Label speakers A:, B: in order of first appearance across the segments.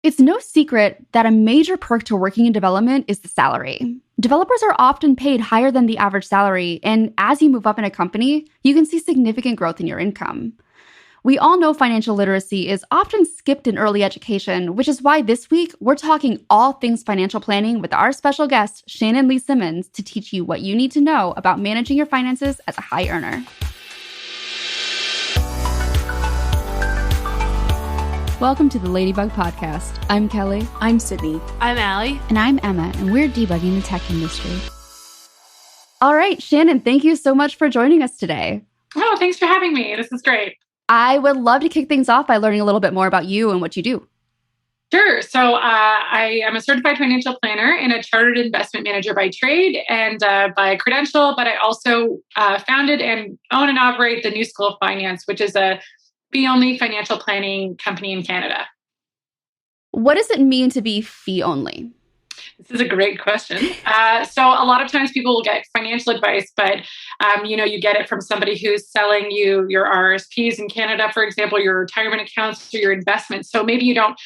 A: It's no secret that a major perk to working in development is the salary. Developers are often paid higher than the average salary, and as you move up in a company, you can see significant growth in your income. We all know financial literacy is often skipped in early education, which is why this week we're talking all things financial planning with our special guest, Shannon Lee Simmons, to teach you what you need to know about managing your finances as a high earner. Welcome to the Ladybug Podcast. I'm Kelly.
B: I'm Sydney.
C: I'm Allie.
A: And I'm Emma, and we're debugging the tech industry. All right, Shannon, thank you so much for joining us today.
C: Oh, thanks for having me. This is great.
A: I would love to kick things off by learning a little bit more about you and what you do.
C: Sure. So I am a certified financial planner and a chartered investment manager by trade and by credential, but I also founded and own and operate the New School of Finance, which is a fee-only financial planning company in Canada.
A: What does it mean to be fee-only?
C: This is a great question. So a lot of times people will get financial advice, but you get it from somebody who's selling you your RSPs in Canada, for example, your retirement accounts or your investments. So maybe you don't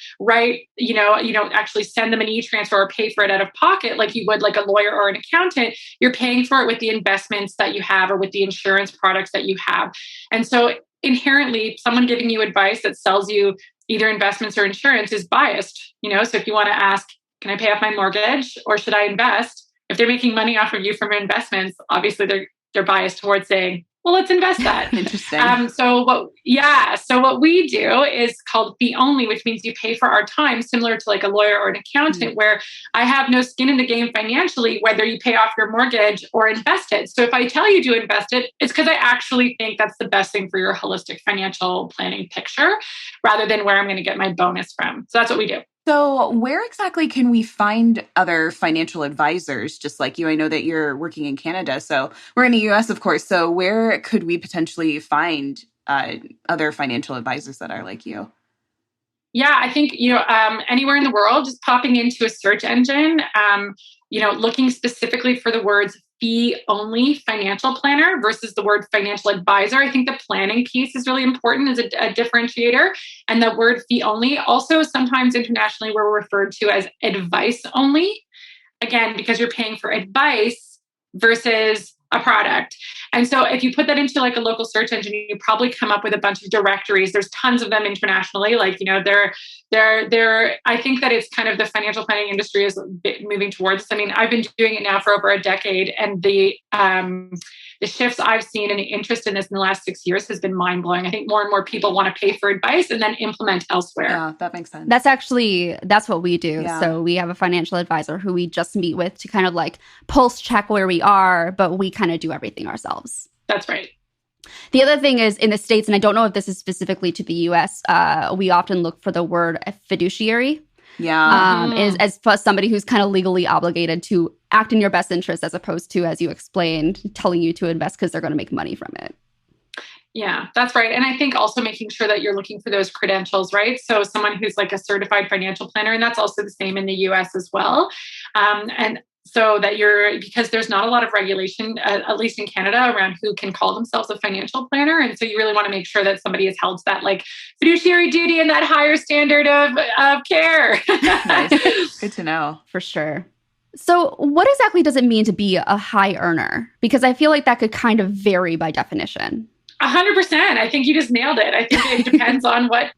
C: you don't actually send them an e-transfer or pay for it out of pocket like you would like a lawyer or an accountant. You're paying for it with the investments that you have or with the insurance products that you have. And so inherently, someone giving you advice that sells you either investments or insurance is biased. So if you want to ask, can I pay off my mortgage or should I invest? If they're making money off of you from investments, obviously they're biased towards saying, well, let's invest that.
B: Interesting.
C: So what we do is called fee only, which means you pay for our time, similar to like a lawyer or an accountant, where I have no skin in the game financially, whether you pay off your mortgage or invest it. So if I tell you to invest it, it's because I actually think that's the best thing for your holistic financial planning picture, rather than where I'm going to get my bonus from. So that's what we do.
B: So where exactly can we find other financial advisors just like you? I know that you're working in Canada, so we're in the US, of course. So where could we potentially find other financial advisors that are like you?
C: Yeah, I think, anywhere in the world, just popping into a search engine, looking specifically for the words fee-only financial planner versus the word financial advisor. I think the planning piece is really important as a differentiator. And the word fee-only also sometimes internationally we're referred to as advice only. Again, because you're paying for advice versus a product. And so if you put that into like a local search engine, you probably come up with a bunch of directories. There's tons of them internationally. Like, I think that it's kind of the financial planning industry is moving towards this. I mean, I've been doing it now for over a decade, and the shifts I've seen and the interest in this in the last 6 years has been mind blowing. I think more and more people want to pay for advice and then implement elsewhere.
B: Yeah, that makes sense.
A: That's what we do. Yeah. So we have a financial advisor who we just meet with to kind of like pulse check where we are, but we kind of do everything ourselves.
C: That's right.
A: The other thing is in the States, and I don't know if this is specifically to the US, we often look for the word fiduciary.
B: Yeah.
A: As somebody who's kind of legally obligated to act in your best interest as opposed to, as you explained, telling you to invest because they're going to make money from it.
C: Yeah, that's right. And I think also making sure that you're looking for those credentials, right? So someone who's like a certified financial planner, and that's also the same in the US as well. And so that because there's not a lot of regulation, at least in Canada, around who can call themselves a financial planner. And so you really want to make sure that somebody is held to that like fiduciary duty and that higher standard of care.
B: Nice. Good to know.
A: For sure. So what exactly does it mean to be a high earner? Because I feel like that could kind of vary by definition.
C: 100%. I think you just nailed it. I think it depends on what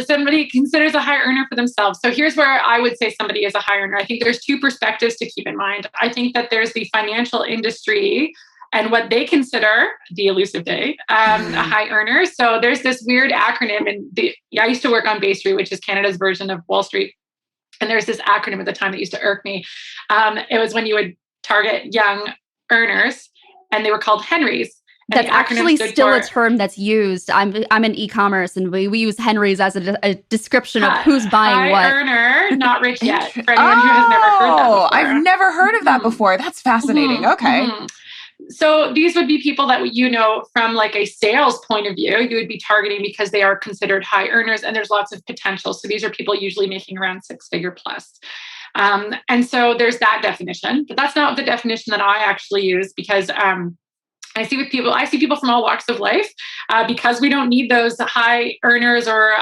C: somebody considers a high earner for themselves. So here's where I would say somebody is a high earner. I think there's two perspectives to keep in mind. I think that there's the financial industry and what they consider the elusive day, a high earner. So there's this weird acronym, and I used to work on Bay Street, which is Canada's version of Wall Street. And there's this acronym at the time that used to irk me. It was when you would target young earners, and they were called Henrys.
A: That's actually still a term that's used. I'm in e-commerce, and we use Henrys as a description of who's buying what.
C: High earner, not rich yet. For anyone who has never heard that before.
B: I've never heard of that before. That's fascinating. Okay.
C: So these would be people that from like a sales point of view, you would be targeting because they are considered high earners, and there's lots of potential. So these are people usually making around 6-figure plus. And so there's that definition, but that's not the definition that I actually use because I see people from all walks of life because we don't need those high earners or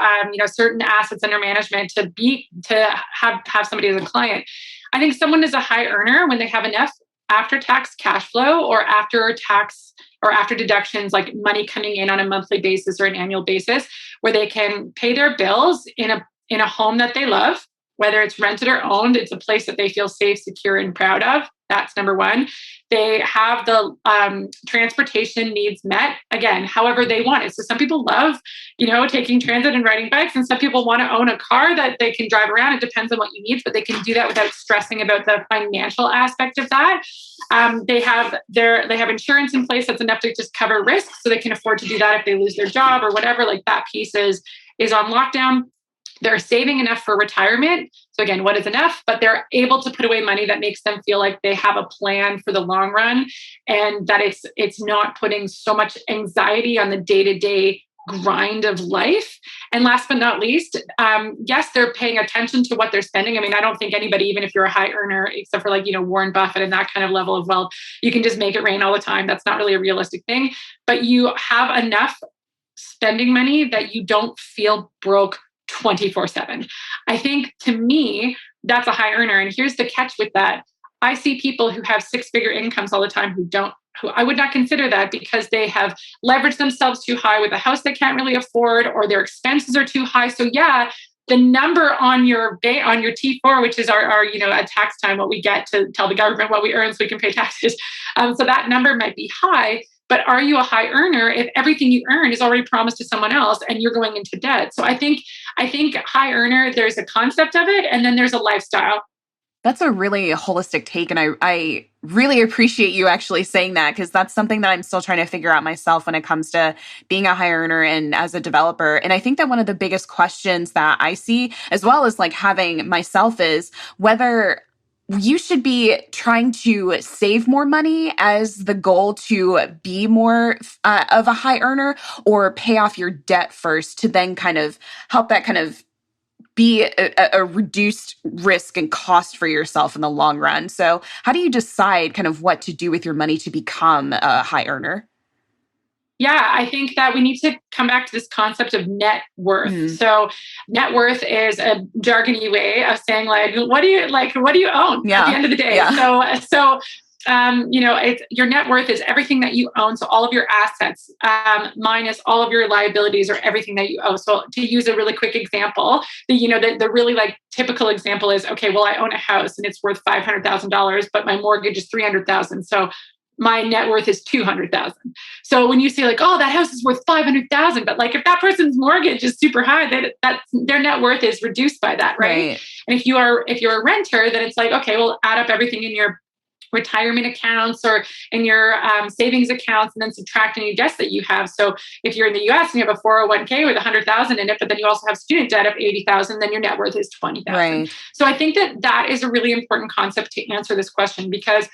C: certain assets under management to have somebody as a client. I think someone is a high earner when they have enough after tax cash flow or after tax or after deductions, like money coming in on a monthly basis or an annual basis, where they can pay their bills in a home that they love, whether it's rented or owned. It's a place that they feel safe, secure, and proud of. That's number one. They have the transportation needs met, again, however they want it. So some people love, taking transit and riding bikes, and some people want to own a car that they can drive around. It depends on what you need, but they can do that without stressing about the financial aspect of that. They have insurance in place that's enough to just cover risks, so they can afford to do that if they lose their job or whatever. Like that piece is on lockdown. They're saving enough for retirement. So again, what is enough? But they're able to put away money that makes them feel like they have a plan for the long run, and that it's not putting so much anxiety on the day-to-day grind of life. And last but not least, yes, they're paying attention to what they're spending. I mean, I don't think anybody, even if you're a high earner, except for Warren Buffett and that kind of level of wealth, you can just make it rain all the time. That's not really a realistic thing. But you have enough spending money that you don't feel broke 24/7. I think, to me, that's a high earner. And here's the catch with that. I see people who have six-figure incomes all the time who I would not consider that, because they have leveraged themselves too high with a house they can't really afford, or their expenses are too high. So yeah, the number on your T4, which is our at tax time, what we get to tell the government what we earn so we can pay taxes. So that number might be high. But are you a high earner if everything you earn is already promised to someone else and you're going into debt? So I think high earner, there's a concept of it, and then there's a lifestyle.
B: That's a really holistic take. And I really appreciate you actually saying that, because that's something that I'm still trying to figure out myself when it comes to being a high earner and as a developer. And I think that one of the biggest questions that I see, as well as having myself, is whether you should be trying to save more money as the goal to be more of a high earner, or pay off your debt first to then kind of help that kind of be a reduced risk and cost for yourself in the long run. So how do you decide kind of what to do with your money to become a high earner?
C: Yeah, I think that we need to come back to this concept of net worth. So net worth is a jargony way of saying what do you own at the end of the day? Yeah. So it's your net worth is everything that you own. So all of your assets, minus all of your liabilities, or everything that you owe. So to use a really quick example, the really typical example is, okay, well, I own a house and it's worth $500,000, but my mortgage is $300,000. So my net worth is $200,000. So when you say that house is worth $500,000, but if that person's mortgage is super high, that their net worth is reduced by that, right? And if you're a renter, then it's okay, well, add up everything in your retirement accounts or in your savings accounts, and then subtract any debts that you have. So if you're in the US and you have a 401k with 100,000 in it, but then you also have student debt of 80,000, then your net worth is 20,000. Right. So I think that is a really important concept to answer this question, because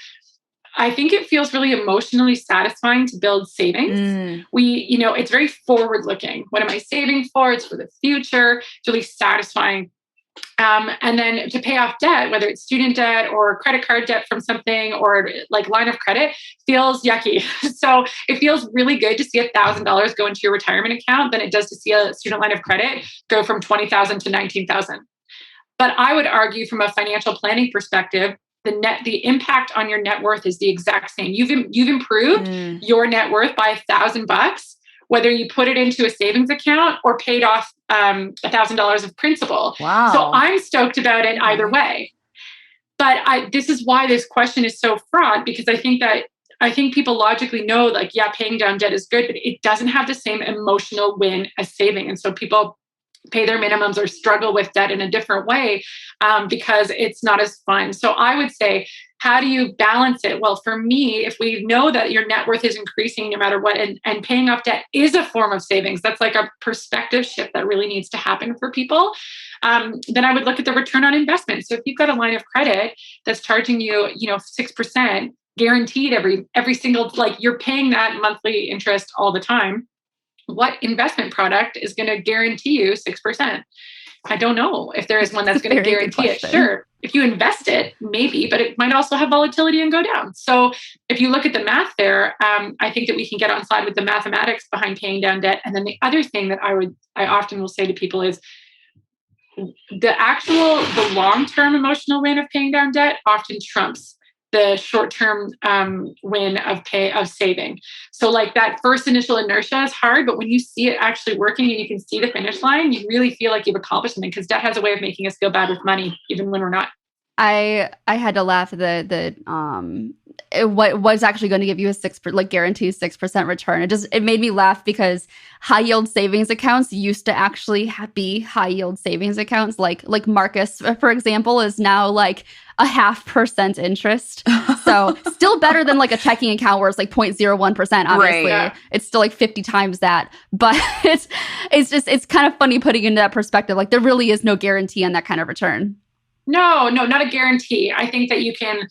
C: I think it feels really emotionally satisfying to build savings. It's very forward looking. What am I saving for? It's for the future. It's really satisfying. And then to pay off debt, whether it's student debt or credit card debt from something, or line of credit, feels yucky. So it feels really good to see $1,000 go into your retirement account than it does to see a student line of credit go from 20,000 to 19,000. But I would argue, from a financial planning perspective, the impact on your net worth is the exact same. You've improved your net worth by $1,000, whether you put it into a savings account or paid off $1,000 of principal. Wow. So I'm stoked about it either way. But this is why this question is so fraught, because I think people logically know, paying down debt is good, but it doesn't have the same emotional win as saving. And so people pay their minimums or struggle with debt in a different way because it's not as fun. So I would say, how do you balance it? Well, for me, if we know that your net worth is increasing no matter what, and paying off debt is a form of savings, that's a perspective shift that really needs to happen for people. Then I would look at the return on investment. So if you've got a line of credit that's charging you, 6% guaranteed every single, you're paying that monthly interest all the time. What investment product is going to guarantee you 6%? I don't know if there is one that's going to guarantee it. Sure. If you invest it, maybe, but it might also have volatility and go down. So if you look at the math there, I think that we can get on side with the mathematics behind paying down debt. And then the other thing that I often will say to people is the long-term emotional win of paying down debt often trumps the short-term win of saving. So like that first initial inertia is hard, but when you see it actually working and you can see the finish line, you really feel like you've accomplished something, because debt has a way of making us feel bad with money, even when we're not.
A: I had to laugh at what was actually going to give you a guaranteed 6% return. It made me laugh because high yield savings accounts used to actually be high yield savings accounts. Like Marcus, for example, is now like 0.5% interest. So still better than like a checking account where it's like 0.01%. Obviously,
B: right.
A: It's still like 50 times that. But it's kind of funny putting into that perspective. Like there really is no guarantee on that kind of return.
C: No, not a guarantee. I think that you can,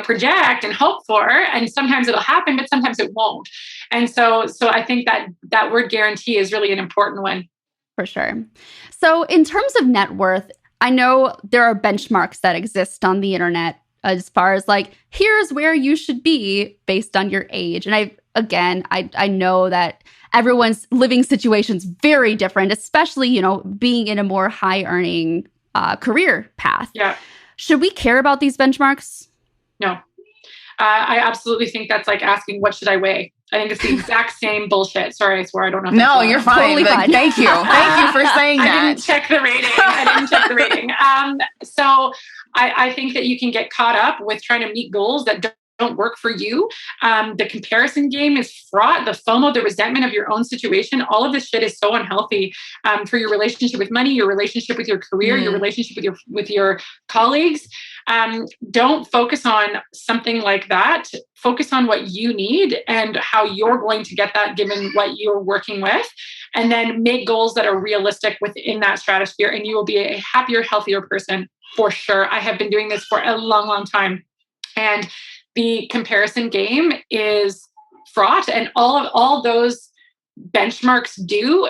C: project and hope for, and sometimes it'll happen, but sometimes it won't. And so I think that word guarantee is really an important one.
A: For sure. So in terms of net worth, I know there are benchmarks that exist on the internet as far as like, here's where you should be based on your age. And I know that everyone's living situation's very different, especially, being in a more high earning career path.
C: Yeah.
A: Should we care about these benchmarks?
C: No. I absolutely think that's like asking, what should I weigh? I think it's the exact same bullshit. Sorry, I swore. I don't know.
B: No, you're fine.
A: Totally fine.
B: Thank you. Thank you for saying that.
C: I didn't check the rating. So I think that you can get caught up with trying to meet goals that don't work for you. The comparison game is fraught. The FOMO, the resentment of your own situation, all of this shit is so unhealthy for your relationship with money, your relationship with your career, your relationship with your colleagues. Don't focus on something like that. Focus on what you need and how you're going to get that given what you're working with. And then make goals that are realistic within that stratosphere. And you will be a happier, healthier person for sure. I have been doing this for a long, long time. And the comparison game is fraught, and all those benchmarks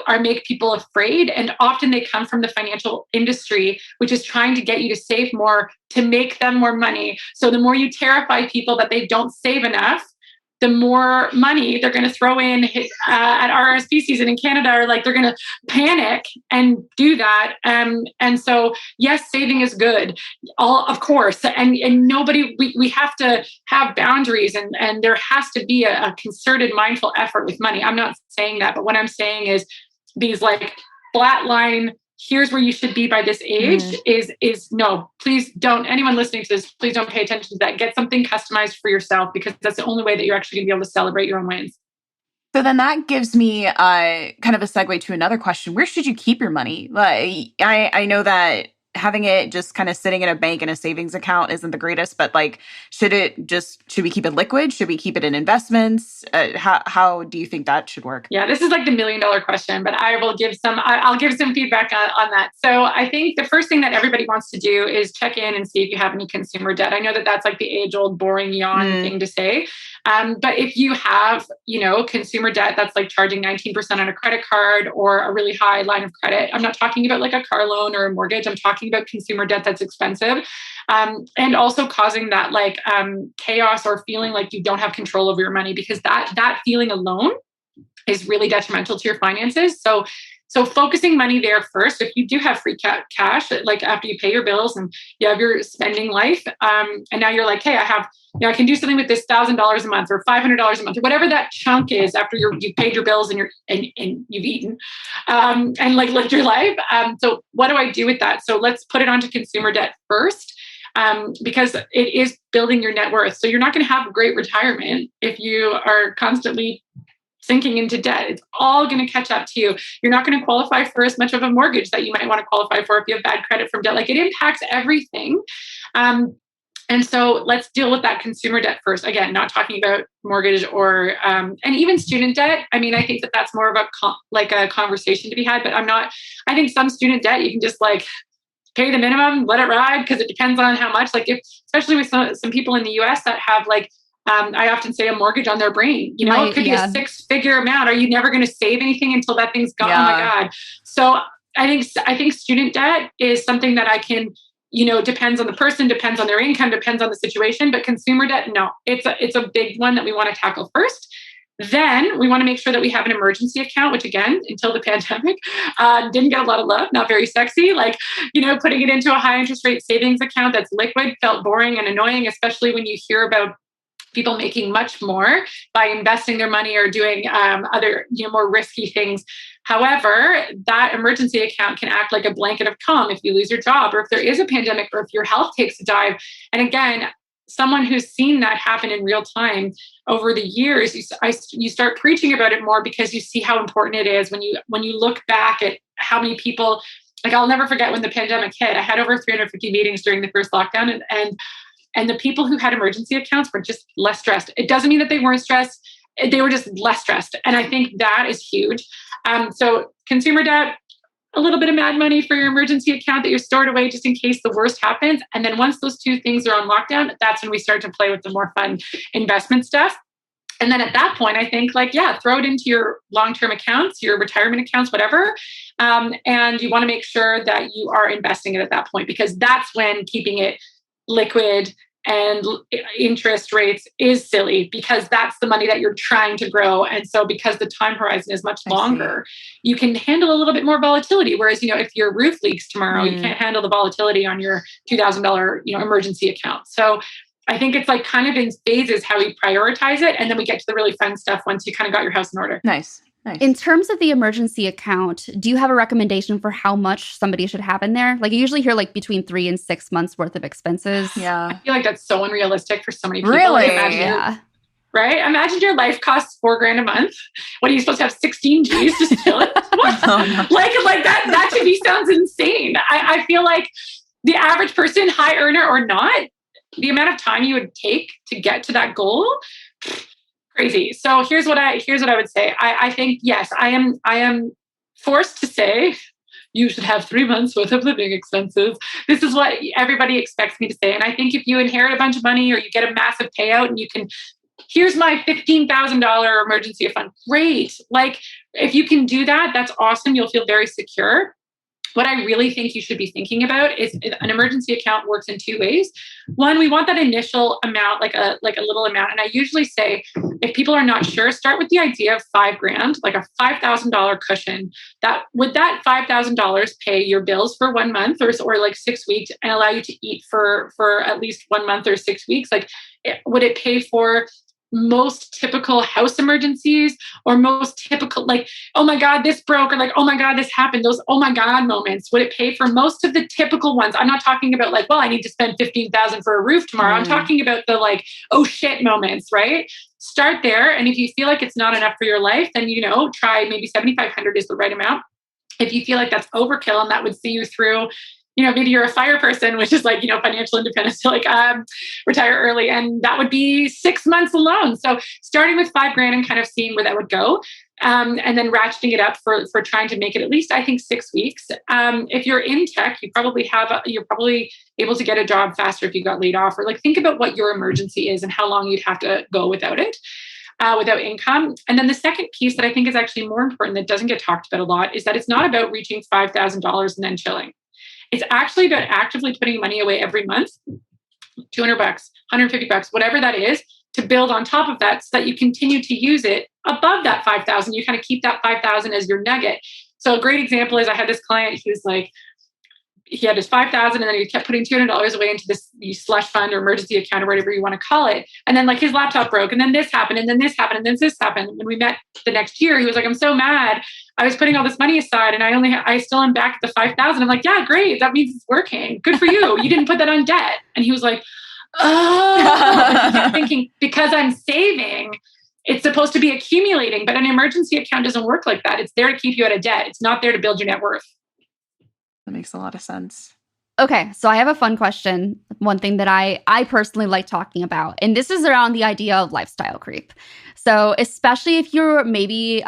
C: are make people afraid. And often they come from the financial industry, which is trying to get you to save more to make them more money. So the more you terrify people that they don't save enough, the more money they're going to throw in at RSP season in Canada, or like they're going to panic and do that. And so, yes, saving is good, of course. And nobody, we have to have boundaries, and there has to be a concerted, mindful effort with money. I'm not saying that, but what I'm saying is these like flat line, here's where you should be by this age is no, please don't, anyone listening to this, please don't pay attention to that. Get something customized for yourself, because that's the only way that you're actually gonna be able to celebrate your own wins.
B: So then that gives me kind of a segue to another question. Where should you keep your money? Like, I know that having it just kind of sitting in a bank in a savings account isn't the greatest, but like, should we keep it liquid? Should we keep it in investments? How do you think that should work?
C: Yeah, this is like the $1 million question, but I'll give some feedback on that. So I think the first thing that everybody wants to do is check in and see if you have any consumer debt. I know that that's like the age-old boring yawn thing to say. But if you have, consumer debt that's like charging 19% on a credit card or a really high line of credit, I'm not talking about like a car loan or a mortgage. I'm talking about consumer debt that's expensive, and also causing that like chaos or feeling like you don't have control over your money, because that feeling alone is really detrimental to your finances. So focusing money there first. If you do have free cash, like after you pay your bills and you have your spending life, and now you're like, hey, I can do something with this $1,000 a month or $500 a month or whatever that chunk is after you've paid your bills and you've eaten, and like lived your life. So what do I do with that? So let's put it onto consumer debt first. Because it is building your net worth. So you're not going to have a great retirement if you are constantly sinking into debt. It's all going to catch up to you. You're not going to qualify for as much of a mortgage that you might want to qualify for if you have bad credit from debt. Like, it impacts everything. And so let's deal with that consumer debt first. Again, not talking about mortgage or, and even student debt. I mean, I think that that's more of a conversation to be had, but I think some student debt, you can just like pay the minimum, let it ride, because it depends on how much, like especially with some people in the US that have like, I often say a mortgage on their brain, it could be a 6-figure amount. Are you never going to save anything until that thing's gone? Yeah. Oh my God. So I think student debt is something that I can depends on the person, depends on their income, depends on the situation. But consumer debt, no, it's a big one that we want to tackle first. Then we want to make sure that we have an emergency account, which again, until the pandemic, didn't get a lot of love, not very sexy. Like, putting it into a high interest rate savings account that's liquid felt boring and annoying, especially when you hear about people making much more by investing their money or doing other, more risky things. However, that emergency account can act like a blanket of calm if you lose your job or if there is a pandemic or if your health takes a dive. And again, someone who's seen that happen in real time over the years, you start preaching about it more because you see how important it is when you look back at how many people, like I'll never forget when the pandemic hit. I had over 350 meetings during the first lockdown, and the people who had emergency accounts were just less stressed. It doesn't mean that they weren't stressed. They were just less stressed. And I think that is huge. So consumer debt, a little bit of mad money for your emergency account that you're stored away just in case the worst happens. And then once those two things are on lockdown, that's when we start to play with the more fun investment stuff. And then at that point, I think throw it into your long-term accounts, your retirement accounts, whatever. And you want to make sure that you are investing it at that point, because that's when keeping it liquid and interest rates is silly, because that's the money that you're trying to grow. And so because the time horizon is much longer, you can handle a little bit more volatility. Whereas, if your roof leaks tomorrow, you can't handle the volatility on your $2,000, emergency account. So I think it's kind of in phases how we prioritize it. And then we get to the really fun stuff once you kind of got your house in order.
B: Nice.
A: In terms of the emergency account, do you have a recommendation for how much somebody should have in there? I usually hear between 3 and 6 months worth of expenses.
B: Yeah.
C: I feel like that's so unrealistic for so many people.
B: Really?
A: Yeah.
C: Right? Imagine your life costs $4,000 a month. What are you supposed to have 16 G's just chilling? What?
B: Oh, no.
C: Like that to me sounds insane. I feel like the average person, high earner or not, the amount of time you would take to get to that goal, crazy. So here's what I would say. I think, yes, I am forced to say you should have 3 months worth of living expenses. This is what everybody expects me to say. And I think if you inherit a bunch of money or you get a massive payout and you can, here's my $15,000 emergency fund. Great. If you can do that, that's awesome. You'll feel very secure. What I really think you should be thinking about is an emergency account works in 2 ways. One, we want that initial amount, like a little amount. And I usually say, if people are not sure, start with the idea of $5,000, like a $5,000 cushion. Would that $5,000 pay your bills for 1 month or 6 weeks and allow you to eat for at least 1 month or 6 weeks? Would it pay for most typical house emergencies or most typical, oh my God, this broke, or oh my God, this happened, those oh my God moments? Would it pay for most of the typical ones? I'm not talking about I need to spend $15,000 for a roof tomorrow. I'm talking about the oh shit moments, right? Start there. And if you feel like it's not enough for your life, then, try maybe $7,500 is the right amount. If you feel like that's overkill and that would see you through, maybe you're a fire person, which is financial independence to retire early. And that would be 6 months alone. So starting with $5,000 and kind of seeing where that would go. And then ratcheting it up for trying to make it at least, I think, 6 weeks. If you're in tech, you're probably able to get a job faster if you got laid off, or think about what your emergency is and how long you'd have to go without it. Without income. And then the second piece that I think is actually more important that doesn't get talked about a lot is that it's not about reaching $5,000 and then chilling. It's actually about actively putting money away every month, $200, $150, whatever that is, to build on top of that so that you continue to use it above that 5,000. You kind of keep that 5,000 as your nugget. So a great example is I had this client who's he had his 5,000 and then he kept putting $200 away into this slush fund or emergency account or whatever you want to call it. And then his laptop broke and then this happened and then this happened and then this happened. When we met the next year, he was I'm so mad. I was putting all this money aside and I still am back at the 5,000. I'm yeah, great. That means it's working. Good for you. You didn't put that on debt. And he was oh, kept thinking because I'm saving, it's supposed to be accumulating, but an emergency account doesn't work like that. It's there to keep you out of debt. It's not there to build your net worth.
B: That makes a lot of sense.
A: Okay, so I have a fun question. One thing that I personally like talking about, and this is around the idea of lifestyle creep. So especially if you're maybe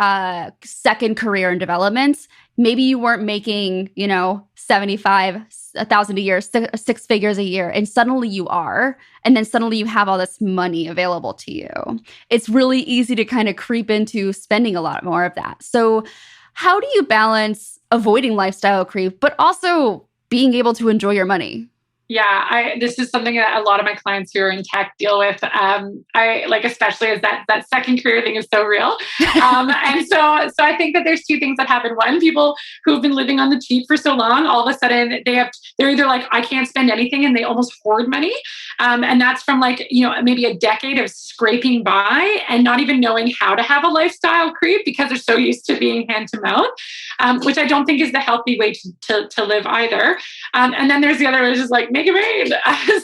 A: second career in development, maybe you weren't making, $75,000 a year, 6 figures a year, and suddenly you are, and then suddenly you have all this money available to you. It's really easy to kind of creep into spending a lot more of that. So how do you balance avoiding lifestyle creep, but also being able to enjoy your money?
C: Yeah, this is something that a lot of my clients who are in tech deal with. I like, especially as that second career thing is so real. And so I think that there's two things that happen. One, people who've been living on the cheap for so long, all of a sudden they're either like, I can't spend anything, and they almost hoard money. And that's from like, maybe a decade of scraping by and not even knowing how to have a lifestyle creep because they're so used to being hand to mouth, which I don't think is the healthy way to live either. And then there's the other, which is like, make it rain.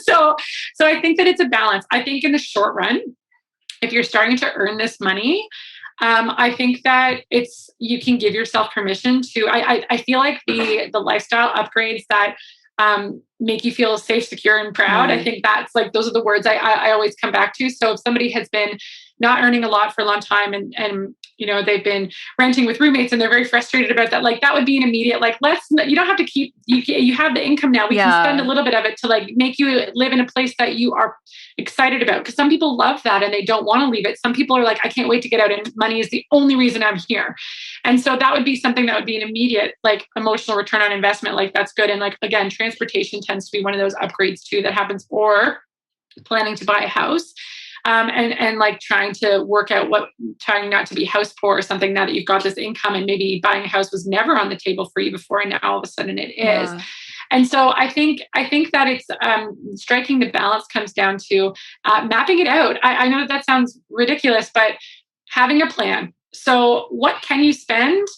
C: So I think that it's a balance. I think in the short run, if you're starting to earn this money, I think that you can give yourself permission to, I feel like the lifestyle upgrades that make you feel safe, secure, and proud. I think that's like, those are the words I always come back to. So if somebody has been not earning a lot for a long time and they've been renting with roommates and they're very frustrated about that, like that would be an immediate, like, you don't have to keep, you have the income now. We can spend a little bit of it to like make you live in a place that you are excited about. Because some people love that and they don't want to leave it. Some people are like, I can't wait to get out, and money is the only reason I'm here. And so that would be something that would be an immediate, like, emotional return on investment. Like, that's good. And like, again, transportation tends to be one of those upgrades too that happens, or planning to buy a house. And like trying to work out trying not to be house poor or something now that you've got this income, and maybe buying a house was never on the table for you before, and now all of a sudden it is. And so I think that it's striking the balance comes down to mapping it out. I know that sounds ridiculous, but having a plan. So what can you spend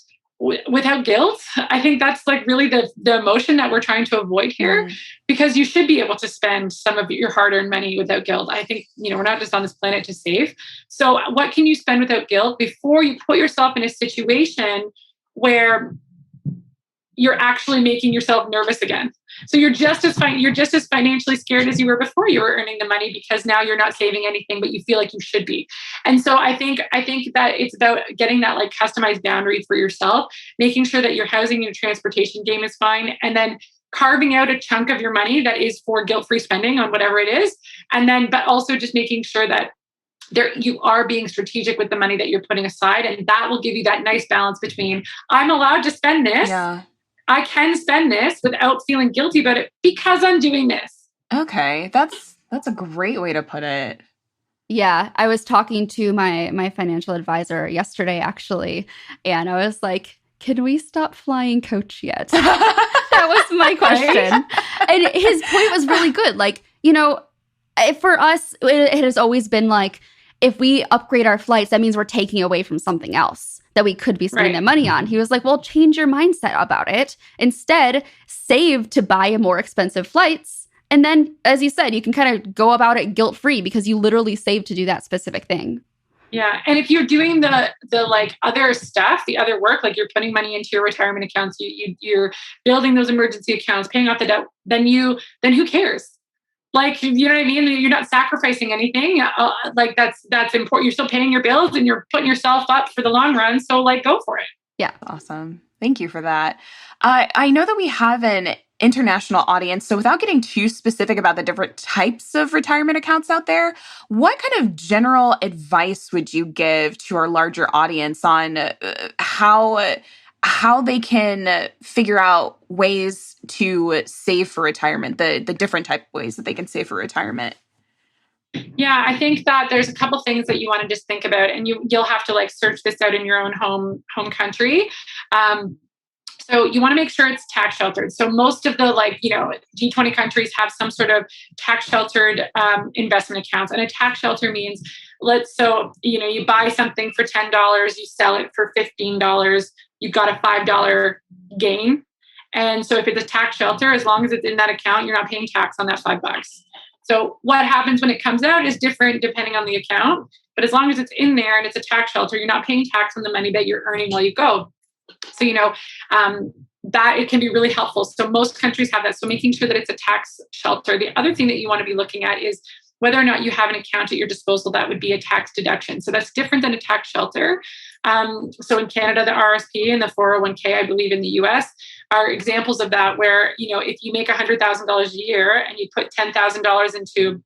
C: without guilt? I think that's like really the emotion that we're trying to avoid here, because you should be able to spend some of your hard-earned money without guilt. I think, we're not just on this planet to save. So what can you spend without guilt before you put yourself in a situation where you're actually making yourself nervous again? So you're just as financially scared as you were before you were earning the money, because now you're not saving anything, but you feel like you should be. And so I think that it's about getting that like customized boundary for yourself, making sure that your housing and your transportation game is fine, and then carving out a chunk of your money that is for guilt-free spending on whatever it is. And then, but also just making sure that you are being strategic with the money that you're putting aside. And that will give you that nice balance between, I'm allowed to spend this. Yeah. I can spend this without feeling guilty about it because I'm doing this.
B: Okay. That's a great way to put it.
A: Yeah. I was talking to my financial advisor yesterday, actually, and I was like, can we stop flying coach yet? That was my question. Right? And his point was really good. Like, for us, it has always been like, if we upgrade our flights, that means we're taking away from something else that we could be spending that money on. He was like, well, change your mindset about it. Instead, save to buy more expensive flights. And then, as you said, you can kind of go about it guilt-free because you literally saved to do that specific thing.
C: Yeah. And if you're doing the like other stuff, the other work, like you're putting money into your retirement accounts, you're building those emergency accounts, paying off the debt, then who cares? Like, you know what I mean? You're not sacrificing anything. Like that's important. You're still paying your bills and you're putting yourself up for the long run. So like, go for it.
A: Yeah.
B: Awesome. Thank you for that. I know that we have an international audience. So without getting too specific about the different types of retirement accounts out there, what kind of general advice would you give to our larger audience on how they can figure out ways to save for retirement, the different type of ways that they can save for retirement?
C: Yeah, I think that there's a couple things that you want to just think about, and you'll have to like search this out in your own home country. So you want to make sure it's tax sheltered. So most of the G20 countries have some sort of tax sheltered investment accounts. And a tax shelter means you buy something for $10, you sell it for $15, you've got a $5 gain. And so if it's a tax shelter, as long as it's in that account, you're not paying tax on that $5. So what happens when it comes out is different depending on the account. But as long as it's in there and it's a tax shelter, you're not paying tax on the money that you're earning while you go. So, that it can be really helpful. So most countries have that. So making sure that it's a tax shelter. The other thing that you want to be looking at is whether or not you have an account at your disposal that would be a tax deduction. So that's different than a tax shelter. So in Canada, the RSP and the 401k, I believe in the US, are examples of that where, if you make $100,000 a year and you put $10,000 into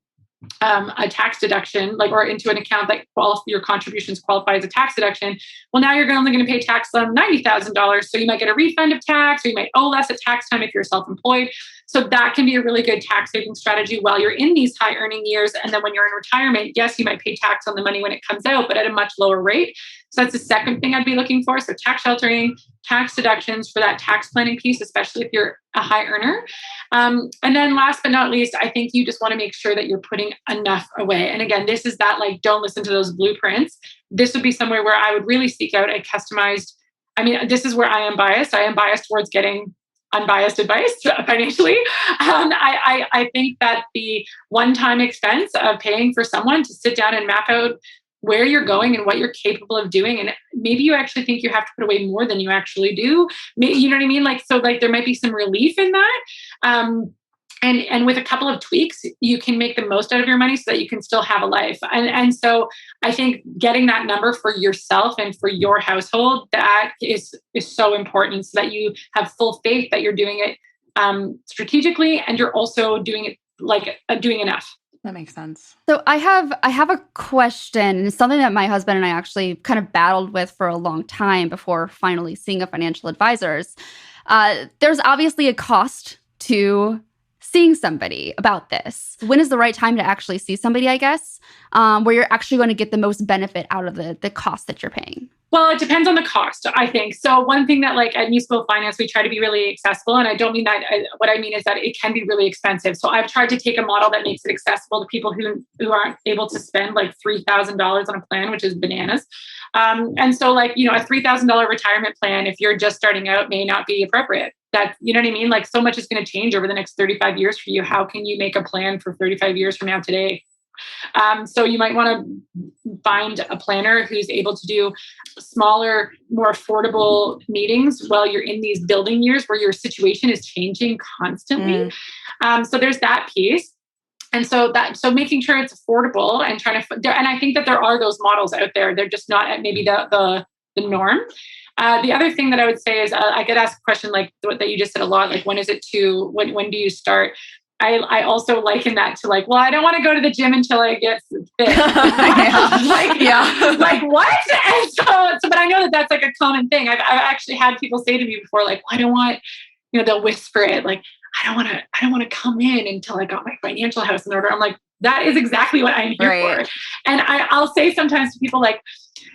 C: a tax deduction, or into an account that your contributions qualify as a tax deduction, well, now you're only going to pay tax on $90,000. So you might get a refund of tax, or you might owe less at tax time if you're self-employed. So that can be a really good tax saving strategy while you're in these high earning years. And then when you're in retirement, yes, you might pay tax on the money when it comes out, but at a much lower rate. So that's the second thing I'd be looking for. So tax sheltering, tax deductions for that tax planning piece, especially if you're a high earner. And then last but not least, I think you just want to make sure that you're putting enough away. And again, this is that like, don't listen to those blueprints. This would be somewhere where I would really seek out a customized. I mean, this is where I am biased. I am biased towards getting unbiased advice financially. I think that the one-time expense of paying for someone to sit down and map out where you're going and what you're capable of doing, and maybe you actually think you have to put away more than you actually do. You know what I mean? Like, so like there might be some relief in that. And with a couple of tweaks, you can make the most out of your money so that you can still have a life. And so I think getting that number for yourself and for your household, that is so important so that you have full faith that you're doing it strategically and you're also doing it like doing enough.
B: That makes sense.
A: So I have a question. It's something that my husband and I actually kind of battled with for a long time before finally seeing a financial advisor. There's obviously a cost to seeing somebody about this. When is the right time to actually see somebody, I guess, where you're actually going to get the most benefit out of the cost that you're paying?
C: Well, it depends on the cost, I think. So one thing that like at Municipal Finance, we try to be really accessible. And I don't mean that, what I mean is that it can be really expensive. So I've tried to take a model that makes it accessible to people who aren't able to spend like $3,000 on a plan, which is bananas. And so like, you know, a $3,000 retirement plan, if you're just starting out, may not be appropriate. That, you know what I mean? Like so much is going to change over the next 35 years for you. How can you make a plan for 35 years from now today? So you might want to find a planner who's able to do smaller, more affordable meetings while you're in these building years where your situation is changing constantly. So there's that piece. And so making sure it's affordable and and I think that there are those models out there. They're just not at maybe the norm. The other thing that I would say is I get asked a question like that you just said a lot, like when do you start? I also liken that to like, well, I don't want to go to the gym until I get fit. Like what? And so, but I know that that's like a common thing. I've actually had people say to me before, like, well, I don't want, you know, they'll whisper it, like, I don't want to come in until I got my financial house in order. I'm like, that is exactly what I'm here for. And I'll say sometimes to people like,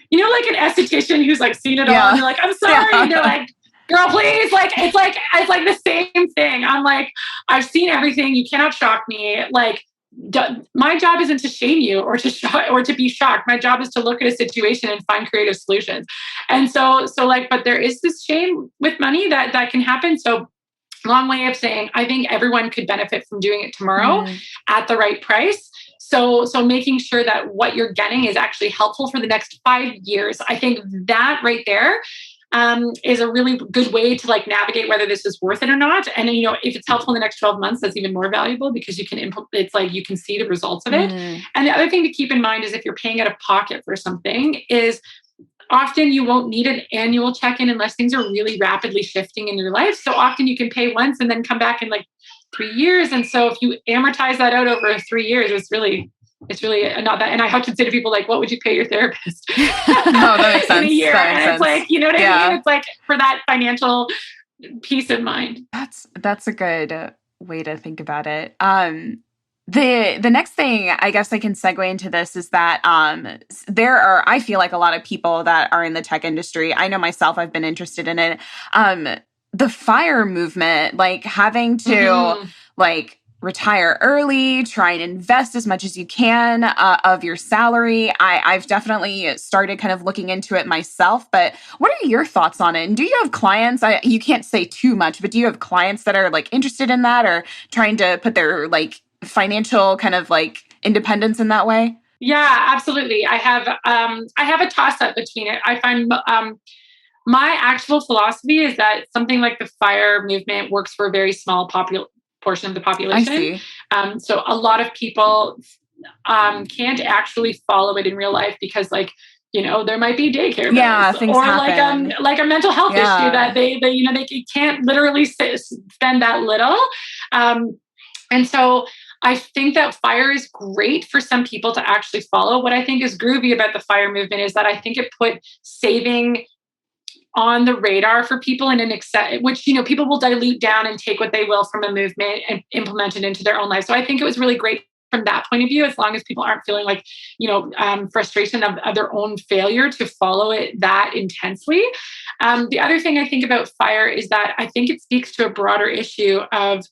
C: you know, like an esthetician who's like seen it all, and they're like, I'm sorry, and they're like, girl, please, like it's like the same thing. I'm like, I've seen everything. You cannot shock me. Like, my job isn't to shame you or to be shocked. My job is to look at a situation and find creative solutions. And so like, but there is this shame with money that can happen. So long way of saying, I think everyone could benefit from doing it tomorrow at the right price. So making sure that what you're getting is actually helpful for the next 5 years. I think that right there is a really good way to like navigate whether this is worth it or not. And you know, if it's helpful in the next 12 months, that's even more valuable because you can it's like you can see the results of it. And the other thing to keep in mind is if you're paying out of pocket for something is often you won't need an annual check-in unless things are really rapidly shifting in your life. So often you can pay once and then come back in like 3 years. And so if you amortize that out over 3 years, it's really not that. And I often say to people, like, what would you pay your therapist?
B: No, that makes sense.
C: In a year? And it's like, you know what I mean? It's like for that financial peace of mind.
B: That's a good way to think about it. The next thing I guess I can segue into this is that there are, I feel like a lot of people that are in the tech industry. I know myself, I've been interested in it. The FIRE movement, like having to like retire early, try and invest as much as you can of your salary. I've definitely started kind of looking into it myself, but what are your thoughts on it? And do you have clients, you can't say too much, but do you have clients that are like interested in that or trying to put their like financial kind of like independence in that way?
C: Yeah, absolutely. I have a toss up between it. I find my actual philosophy is that something like the FIRE movement works for a very small portion of the population.
B: I see.
C: So a lot of people can't actually follow it in real life because like, you know, there might be daycare bills
B: things
C: or
B: happen.
C: like a mental health issue that they you know, they can't literally spend that little. And so I think that FIRE is great for some people to actually follow. What I think is groovy about the FIRE movement is that I think it put saving on the radar for people in an which, people will dilute down and take what they will from a movement and implement it into their own life. So I think it was really great from that point of view, as long as people aren't feeling like, frustration of their own failure to follow it that intensely. The other thing I think about FIRE is that I think it speaks to a broader issue of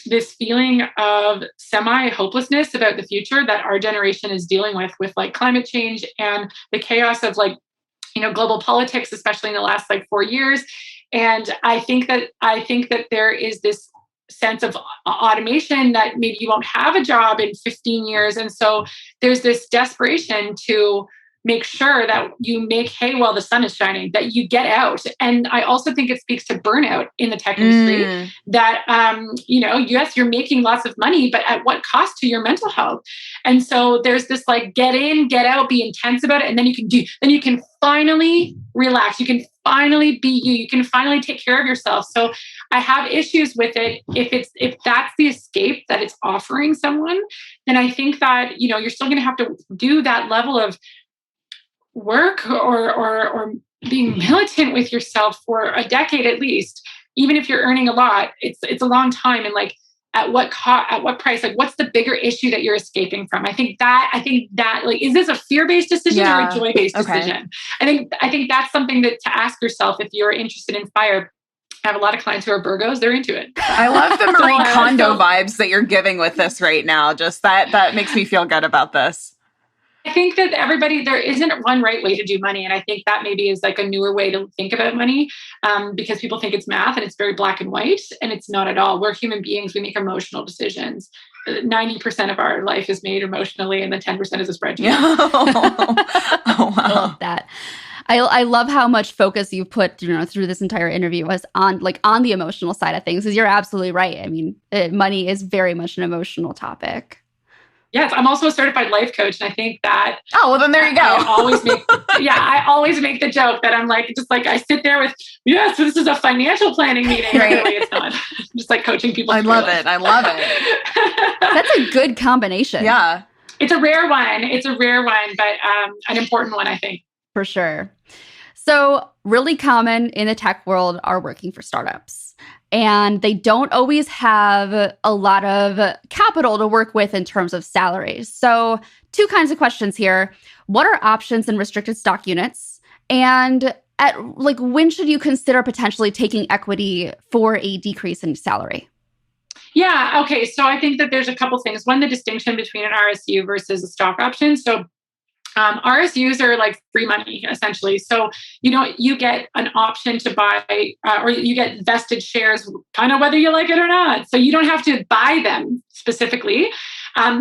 C: this feeling of semi-hopelessness about the future that our generation is dealing with like climate change and the chaos of like, global politics, especially in the last like 4 years. And I think that there is this sense of automation that maybe you won't have a job in 15 years. And so there's this desperation to make sure that you make hay while the sun is shining, that you get out. And I also think it speaks to burnout in the tech industry that, yes, you're making lots of money, but at what cost to your mental health? And so there's this like, get in, get out, be intense about it. And then you can finally relax. You can finally be you. You can finally take care of yourself. So I have issues with it. If that's the escape that it's offering someone, then I think that, you're still going to have to do that level of work or being militant with yourself for a decade at least. Even if you're earning a lot, it's a long time. And like, at what price? Like, what's the bigger issue that you're escaping from? I think that like, is this a fear-based decision or a joy-based decision? I think that's something that to ask yourself if you're interested in FIRE. I have a lot of clients who are Virgos. They're into it.
B: I love the Marie Kondo vibes that you're giving with this right now. Just that makes me feel good about this.
C: I think that there isn't one right way to do money. And I think that maybe is like a newer way to think about money because people think it's math and it's very black and white, and it's not at all. We're human beings. We make emotional decisions. 90% of our life is made emotionally, and then 10% is a spreadsheet.
B: Oh, wow.
A: I love that. I love how much focus you put through this entire interview was on the emotional side of things, because you're absolutely right. I mean, money is very much an emotional topic.
C: Yes, I'm also a certified life coach, and I think that.
B: Oh, well, then there you go.
C: I always make the joke that I'm like, just like I sit there with, yes, this is a financial planning meeting.
B: Right.
C: Really, it's not. I'm just like coaching people.
B: I love it.
A: That's a good combination.
B: Yeah,
C: it's a rare one. But an important one, I think.
A: For sure. So, really common in the tech world are working for startups. And they don't always have a lot of capital to work with in terms of salaries. So 2 kinds of questions here. What are options in restricted stock units? And when should you consider potentially taking equity for a decrease in salary?
C: Yeah. Okay. So I think that there's a couple things. One, the distinction between an RSU versus a stock option. So RSUs are like free money, essentially. So, you get an option to buy or you get vested shares, kind of whether you like it or not. So you don't have to buy them specifically.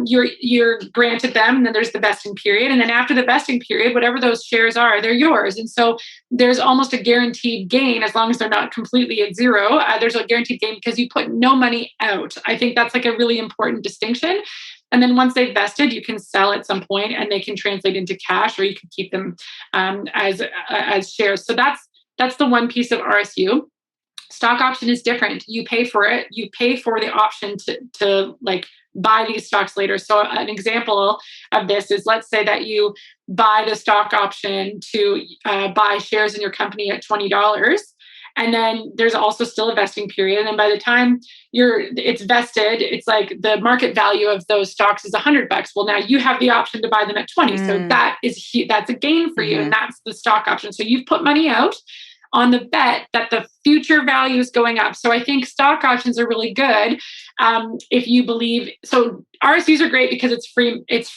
C: You're granted them, and then there's the vesting period. And then after the vesting period, whatever those shares are, they're yours. And so there's almost a guaranteed gain as long as they're not completely at zero. There's a guaranteed gain because you put no money out. I think that's like a really important distinction. And then once they've vested, you can sell at some point, and they can translate into cash, or you can keep them as shares. So that's the one piece of RSU. Stock option is different. You pay for it. You pay for the option to like buy these stocks later. So an example of this is, let's say that you buy the stock option to buy shares in your company at $20. And then there's also still a vesting period. And then by the time it's vested, it's like the market value of those stocks is $100. Well, now you have the option to buy them at 20. So that's a gain for you. And that's the stock option. So you've put money out on the bet that the future value is going up. So I think stock options are really good if you believe. So RSUs are great because it's free. It's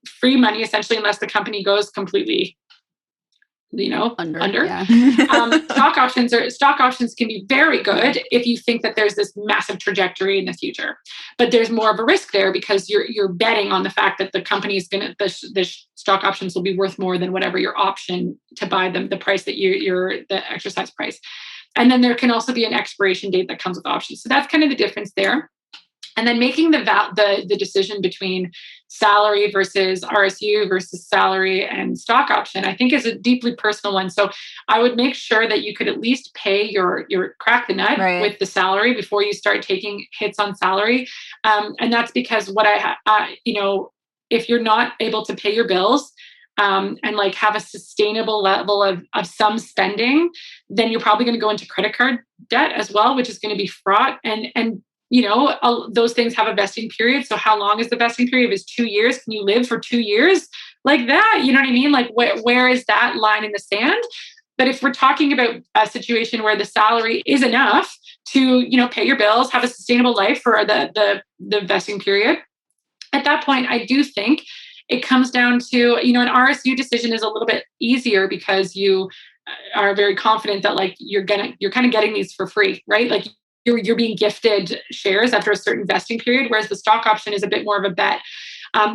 C: free money essentially, unless the company goes completely under.
A: Yeah.
C: Stock options can be very good if you think that there's this massive trajectory in the future, but there's more of a risk there because you're betting on the fact that the company is the stock options will be worth more than whatever your option to buy them, the price that the exercise price. And then there can also be an expiration date that comes with options. So that's kind of the difference there. And then making the decision between salary versus RSU versus salary and stock option, I think is a deeply personal one. So I would make sure that you could at least pay your crack the nut with the salary before you start taking hits on salary. And that's because if you're not able to pay your bills, and like have a sustainable level of some spending, then you're probably going to go into credit card debt as well, which is going to be fraught. And those things have a vesting period. So how long is the vesting period? If it's 2 years, can you live for 2 years like that? You know what I mean? Like where is that line in the sand? But if we're talking about a situation where the salary is enough to, pay your bills, have a sustainable life for the vesting period, at that point, I do think it comes down to, an RSU decision is a little bit easier because you are very confident that like you're kind of getting these for free, right? Like you're being gifted shares after a certain vesting period, whereas the stock option is a bit more of a bet.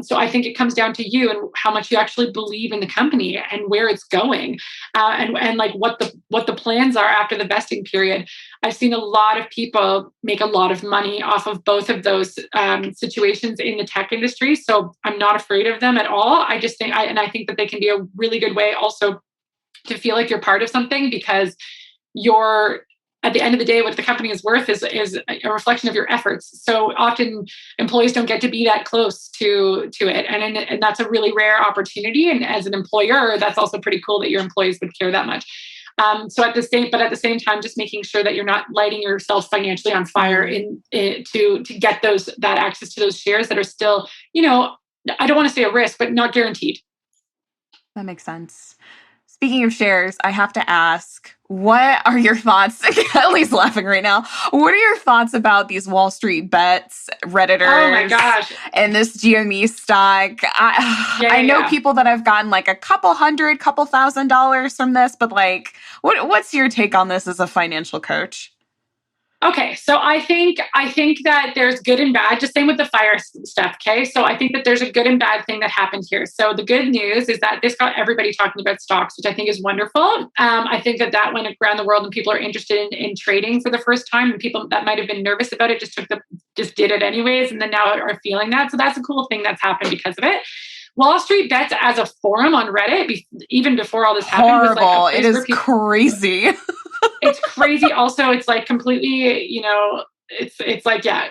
C: So I think it comes down to you and how much you actually believe in the company and where it's going, and like what the plans are after the vesting period. I've seen a lot of people make a lot of money off of both of those situations in the tech industry. So I'm not afraid of them at all. I just think I think that they can be a really good way also to feel like you're part of something, because you're, at the end of the day, what the company is worth is a reflection of your efforts. So often employees don't get to be that close to it. And that's a really rare opportunity. And as an employer, that's also pretty cool that your employees would care that much. So at the same time, just making sure that you're not lighting yourself financially on fire to get that access to those shares that are still, I don't want to say a risk, but not guaranteed.
B: That makes sense. Speaking of shares, I have to ask, what are your thoughts? Ellie's laughing right now. What are your thoughts about these Wall Street bets, Redditors?
C: Oh my gosh.
B: And this GME stock? I know people that have gotten like a couple $1,000 from this, but like, what's your take on this as a financial coach?
C: Okay, so I think that there's good and bad, just same with the fire stuff, okay? So I think that there's a good and bad thing that happened here. So the good news is that this got everybody talking about stocks, which I think is wonderful. I think that went around the world and people are interested in trading for the first time, and people that might have been nervous about it just did it anyways, and then now are feeling that. So that's a cool thing that's happened because of it. Wall Street Bets as a forum on Reddit, even before all this happened, was like
B: it is crazy.
C: It's crazy. Also, it's like completely, it's like, yeah,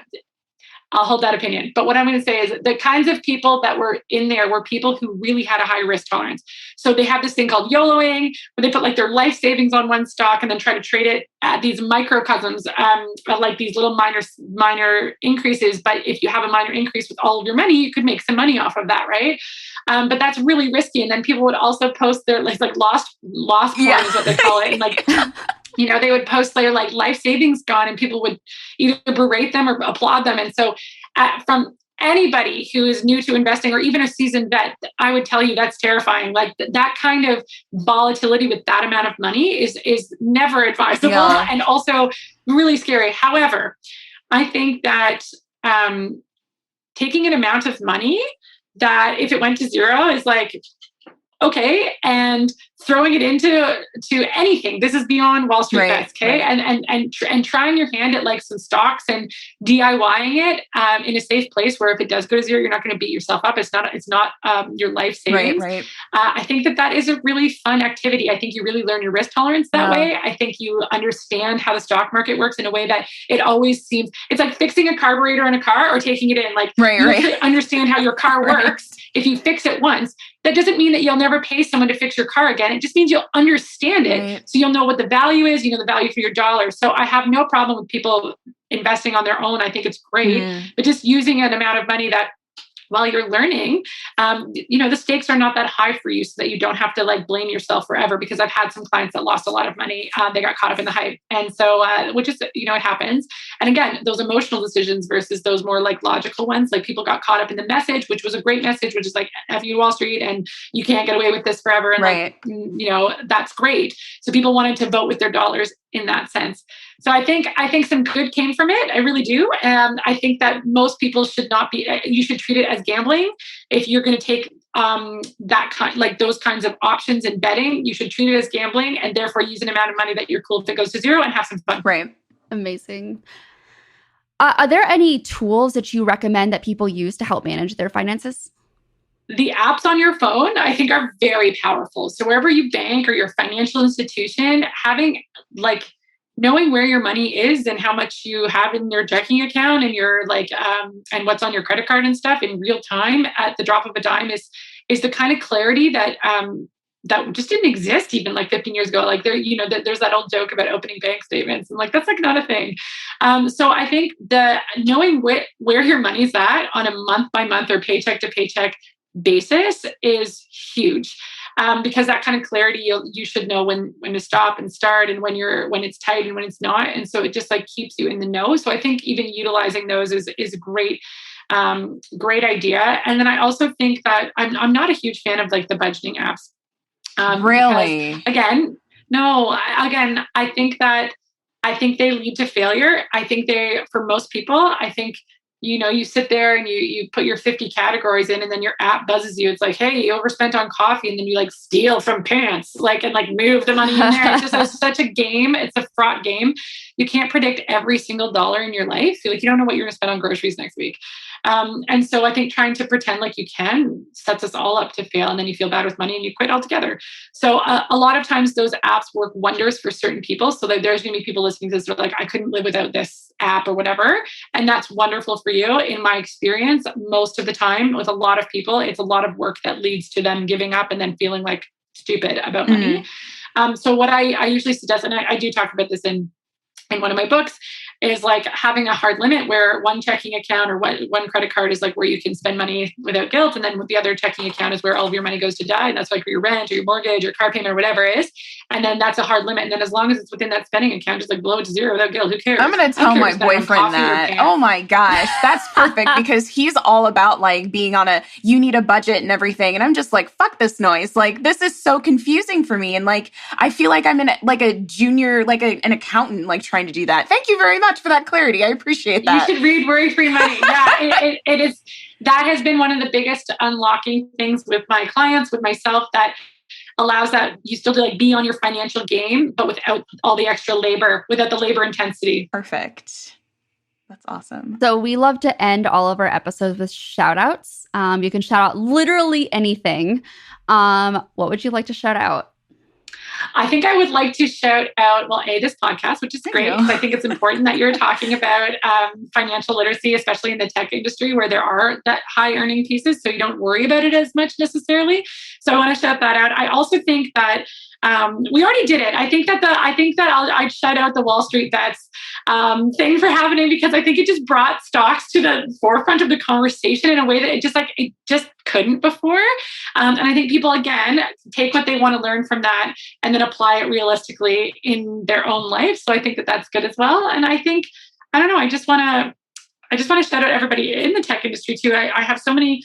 C: I'll hold that opinion. But what I'm going to say is the kinds of people that were in there were people who really had a high risk tolerance. So they have this thing called YOLOing, where they put like their life savings on one stock and then try to trade it at these microcosms, like these little minor increases. But if you have a minor increase with all of your money, you could make some money off of that, right? But that's really risky. And then people would also post their like lost porn is what they call it. And like, they would post their like life savings gone, and people would either berate them or applaud them. And so from anybody who is new to investing or even a seasoned vet, I would tell you that's terrifying. Like that kind of volatility with that amount of money is never advisable and also really scary. However, I think that taking an amount of money that if it went to zero is like, okay, and throwing it into anything. This is beyond Wall Street bets, okay? Right. And trying your hand at like some stocks and DIYing it in a safe place where if it does go to zero, you're not going to beat yourself up. It's not your life savings. Right. I think that is a really fun activity. I think you really learn your risk tolerance that way. I think you understand how the stock market works in a way that it always seems, it's like fixing a carburetor in a car or taking it in. Like you understand how your car works. If you fix it once, that doesn't mean that you'll never pay someone to fix your car again. It just means you'll understand it. Right. So you'll know what the value is, the value for your dollar. So I have no problem with people investing on their own. I think it's great, but just using an amount of money that while you're learning, the stakes are not that high for you so that you don't have to like blame yourself forever, because I've had some clients that lost a lot of money. They got caught up in the hype. And so, which is, it happens. And again, those emotional decisions versus those more like logical ones, like people got caught up in the message, which was a great message, which is like, F you Wall Street and you can't get away with this forever. And that's great. So people wanted to vote with their dollars in that sense. So I think some good came from it. I really do. And I think that most people you should treat it as gambling. If you're going to take those kinds of options in betting, you should treat it as gambling and therefore use an amount of money that you're cool if it goes to zero and have some fun.
A: Right. Amazing. Are there any tools that you recommend that people use to help manage their finances?
C: The apps on your phone, I think, are very powerful. So wherever you bank or your financial institution, having knowing where your money is and how much you have in your checking account and your and what's on your credit card and stuff in real time at the drop of a dime is is the kind of clarity that that just didn't exist even like 15 years ago. Like there's that old joke about opening bank statements, and like that's like not a thing. So I think the knowing where your money's at on a month by month or paycheck to paycheck basis is huge. Because that kind of clarity, you should know when to stop and start, and when it's tight and when it's not. And so it just like keeps you in the know. So I think even utilizing those is a great idea. And then I also think that I'm not a huge fan of like the budgeting apps.
B: Really?
C: Because, I think they lead to failure. I think for most people, I think, you sit there and you put your 50 categories in, and then your app buzzes you. It's like, hey, you overspent on coffee, and then you like steal from pants, and move the money in there. It's such a game. It's a fraught game. You can't predict every single dollar in your life. You don't know what you're going to spend on groceries next week. And so I think trying to pretend like you can sets us all up to fail, and then you feel bad with money and you quit altogether. So a lot of times those apps work wonders for certain people. So that there's going to be people listening to this that are like, I couldn't live without this app or whatever. And that's wonderful for you. In my experience, most of the time with a lot of people, it's a lot of work that leads to them giving up and then feeling like stupid about money. So what I usually suggest, and I do talk about this in one of my books, is like having a hard limit where one checking account or one credit card is like where you can spend money without guilt. And then with the other checking account is where all of your money goes to die. And that's like for your rent or your mortgage or car payment or whatever it is. And then that's a hard limit. And then as long as it's within that spending account, just like blow it to zero without guilt. Who cares?
B: I'm going to tell my boyfriend that. Oh my gosh, that's perfect because he's all about like being on you need a budget and everything. And I'm just like, fuck this noise. Like, this is so confusing for me. And like, I feel like I'm in like a junior, like an accountant, like trying to do that. Thank you very much for that clarity. I appreciate that.
C: You should read Worry-Free Money. Yeah, it is. That has been one of the biggest unlocking things with my clients, with myself, that allows that you still to like be on your financial game, but without all the extra labor, without the labor intensity.
B: Perfect. That's awesome.
A: So we love to end all of our episodes with shout outs. You can shout out literally anything. What would you like to shout out?
C: I think I would like to shout out, this podcast, which is great, because I think it's important that you're talking about financial literacy, especially in the tech industry where there are that high earning pieces. So you don't worry about it as much necessarily. So I want to shout that out. I also think that we already did it. I'd shout out the Wall Street Bets thing for happening, because I think it just brought stocks to the forefront of the conversation in a way that it just couldn't before. And I think people, again, take what they want to learn from that and then apply it realistically in their own life. So I think that that's good as well. And I think, I just want to shout out everybody in the tech industry too. I have so many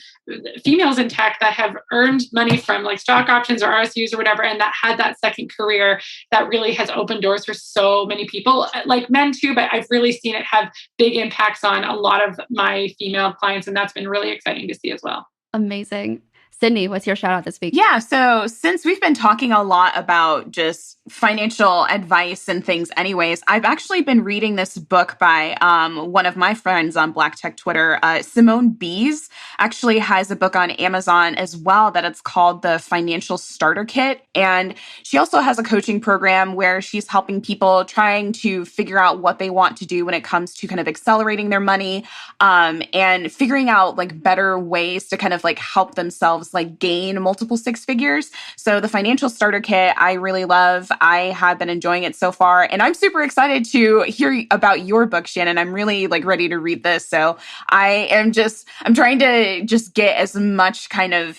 C: females in tech that have earned money from like stock options or RSUs or whatever, and that had that second career that really has opened doors for so many people, like men too, but I've really seen it have big impacts on a lot of my female clients, and that's been really exciting to see as well.
A: Amazing. Sydney, what's your shout out this week?
B: Yeah, so since we've been talking a lot about just financial advice and things anyways, I've actually been reading this book by one of my friends on Black Tech Twitter. Simone Bees actually has a book on Amazon as well that it's called The Financial Starter Kit. And she also has a coaching program where she's helping people trying to figure out what they want to do when it comes to kind of accelerating their money and figuring out like better ways to kind of like help themselves like gain multiple six figures. So the Financial Starter Kit, I really love. I have been enjoying it so far, and I'm super excited to hear about your book, Shannon. I'm really like ready to read this. So I'm trying to just get as much kind of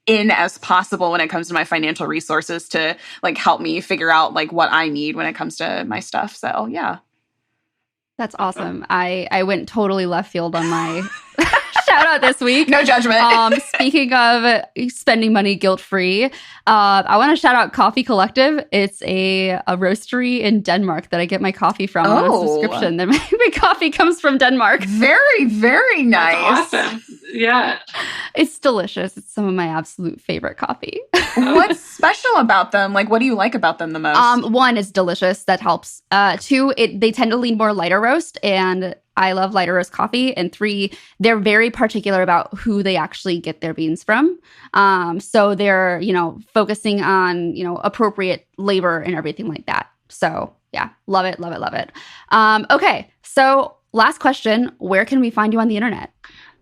B: in as possible when it comes to my financial resources to like help me figure out like what I need when it comes to my stuff. So yeah.
A: That's awesome. I went totally left field on my shout out this week.
B: No judgment.
A: Speaking of spending money guilt-free, I want to shout out Coffee Collective. It's a roastery in Denmark that I get my coffee from on a subscription. My coffee comes from Denmark.
B: Very, very nice.
C: That's awesome. Yeah.
A: It's delicious. It's some of my absolute favorite coffee.
B: What's special about them? Like, what do you like about them the most?
A: One, it's delicious. That helps. Two, they tend to lean more lighter roast, and I love lighter roast coffee. And three, they're very particular about who they actually get their beans from. So they're, focusing on, appropriate labor and everything like that. So yeah, love it, love it, love it. Okay, so last question, where can we find you on the internet?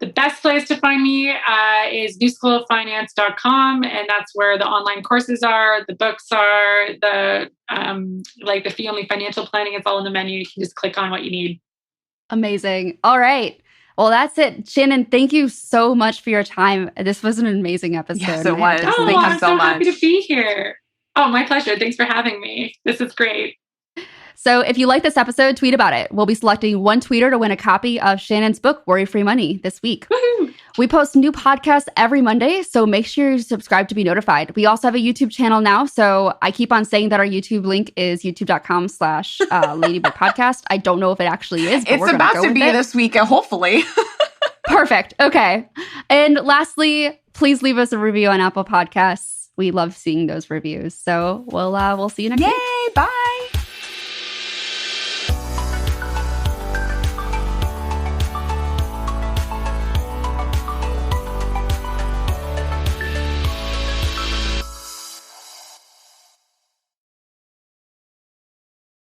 C: The best place to find me is newschooloffinance.com, and that's where the online courses are, the books are, the fee-only financial planning. It's all in the menu. You can just click on what you need.
A: Amazing. All right. Well, that's it. Shannon, thank you so much for your time. This was an amazing episode.
B: Yes, it was.
C: Oh,
B: Thank you
C: I'm
B: so much.
C: happy to be here. Oh, my pleasure. Thanks for having me. This is great.
A: So if you like this episode, tweet about it. We'll be selecting one tweeter to win a copy of Shannon's book, Worry-Free Money, this week.
C: Woohoo!
A: We post new podcasts every Monday, so make sure you subscribe to be notified. We also have a YouTube channel now, so I keep on saying that our YouTube link is youtube.com/Ladybug Podcast. I don't know if it actually is, but
B: it's about to be this week, hopefully.
A: Perfect. Okay. And lastly, please leave us a review on Apple Podcasts. We love seeing those reviews. So we'll see you next week.
B: Yay! Bye!